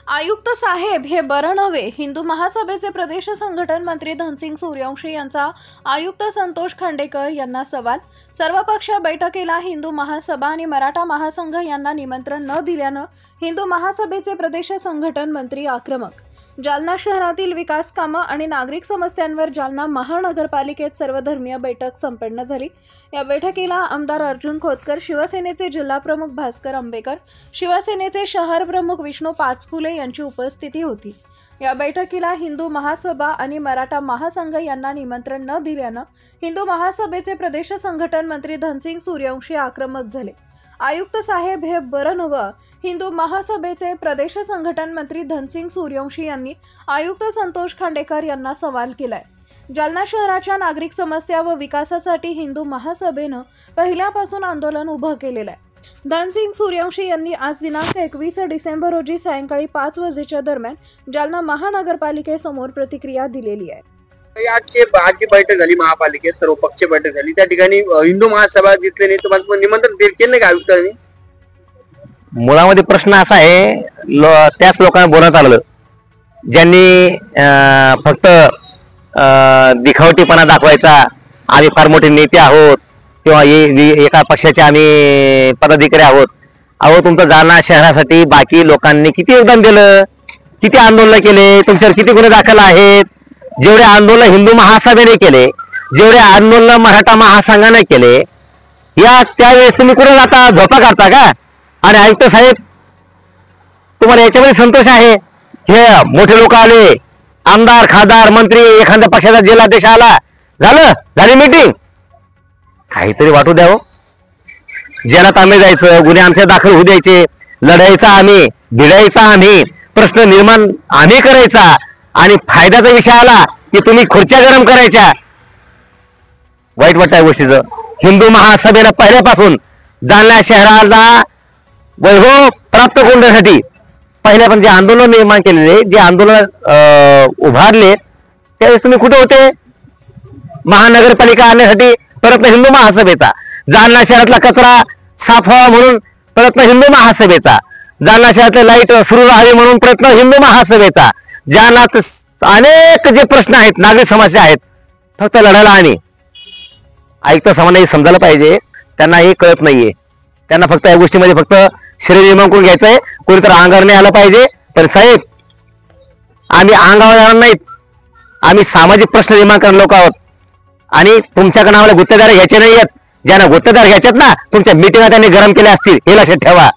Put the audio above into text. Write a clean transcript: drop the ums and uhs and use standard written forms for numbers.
आयुक्त साहेब हे बरं नव्हे. हिंदू महासभेचे प्रदेश संघटन मंत्री धनसिंग सूर्यवंशी यांचा आयुक्त संतोष खांडेकर यांना सवाल. सर्वपक्ष बैठकीला हिंदू महासभा आणि मराठा महासंघ यांना निमंत्रण न दिल्यानं हिंदू महासभेचे प्रदेश संघटन मंत्री आक्रमक. जालना शहरातील विकास कामं आणि नागरिक समस्यांवर जालना महानगरपालिकेत सर्वधर्मीय बैठक संपन्न झाली. या बैठकीला आमदार अर्जुन खोतकर, शिवसेनेचे जिल्हा प्रमुख भास्कर आंबेकर, शिवसेनेचे शहर प्रमुख विष्णू पाचफुले यांची उपस्थिती होती. या बैठकीला हिंदू महासभा आणि मराठा महासंघ यांना निमंत्रण न दिल्यानं हिंदू महासभेचे प्रदेश संघटन मंत्री धनसिंग सूर्यवंशी आक्रमक झाले. आयुक्त साहेब हे बरं नव्हे. हिंदू महासभेचे प्रदेश संघटन मंत्री धनसिंग सूर्यवंशी यांनी आयुक्त संतोष खांडेकर यांना सवाल केलाय. जालना शहराच्या नागरिक समस्या व विकासासाठी हिंदू महासभेनं पहिल्यापासून आंदोलन उभं केलेलं आहे. धनसिंग सूर्यवंशी यांनी आज दिनांक 21 डिसेंबर रोजी सायंकाळी 5 वाजेच्या दरम्यान जालना महानगरपालिकेसमोर प्रतिक्रिया दिलेली आहे. आजची बैठक झाली, महापालिकेत सर्वपक्षीय बैठक झाली. त्या ठिकाणी हिंदू महासभा घेतल्याने तुम्हाला निमंत्रण केलं नाही का आयुक्तांनी? मुळामध्ये प्रश्न असा आहे, त्याच लोकांना बोलण्यात आलं ज्यांनी फक्त दिखावटीपणा दाखवायचा, आम्ही फार मोठे नेते आहोत किंवा एका पक्षाचे आम्ही पदाधिकारी आहोत. अहो, तुमचं जालना शहरासाठी बाकी लोकांनी किती योगदान दिलं, किती आंदोलन केले, तुमच्यावर किती गुन्हे दाखल आहेत. जेवढे आंदोलन हिंदू महासभेने केले, जेवढे आंदोलन मराठा महासंघाने केले, या त्यावेळेस तुम्ही कुठे जाता, झोपा काढता का? आणि आयुक्त साहेब, तुम्हाला याच्यामध्ये संतोष आहे? हे मोठे लोक आले, आमदार, खासदार, मंत्री, एखाद्या पक्षाचा जिल्हाध्यक्ष आला, झाली मीटिंग, काहीतरी वाटू द्यावं. जेलात आम्ही जायचं, गुन्हे आमच्या दाखल होऊ द्यायचे, लढायचा आम्ही, भिडायचा आम्ही, प्रश्न निर्माण आम्ही करायचा, आणि फायद्याचा विषय आला की तुम्ही खुर्च्या गरम करायच्या. वाईट वाटतं या गोष्टीचं. हिंदू महासभेनं पहिल्यापासून जालना शहराला वैभव प्राप्त करून देण्यासाठी पहिल्यापासून जे आंदोलन निर्माण केलेले, जे आंदोलन उभारले, त्यावेळेस तुम्ही कुठे होते? महानगरपालिका आणण्यासाठी प्रयत्न हिंदू महासभेचा, जालना शहरातला कचरा साफ व्हावा म्हणून प्रयत्न हिंदू महासभेचा, जालना शहरातले लाईट सुरू राहावे म्हणून प्रयत्न हिंदू महासभेचा. जालन्यात अनेक जे प्रश्न आहेत, नागरिक समस्या आहेत, फक्त लढायला आणि आयुक्त सामान्य समजायला पाहिजे. त्यांना हे कळत नाहीये. त्यांना फक्त या गोष्टीमध्ये फक्त शरीर निर्माण करून घ्यायचंय, कोणीतरी अंगावर नाही आलं पाहिजे. पण साहेब, आम्ही अंगावर येणार नाहीत, आम्ही सामाजिक प्रश्न निर्माण करणारे लोक आहोत. आणि तुमच्याकडे आम्हाला गुत्तेदार घ्यायचे नाही आहेत. ज्यांना गुत्तेदार घ्यायचेत ना, तुमच्या मिटिंगा त्यांनी गरम केल्या असतील, हे लक्षात ठेवा.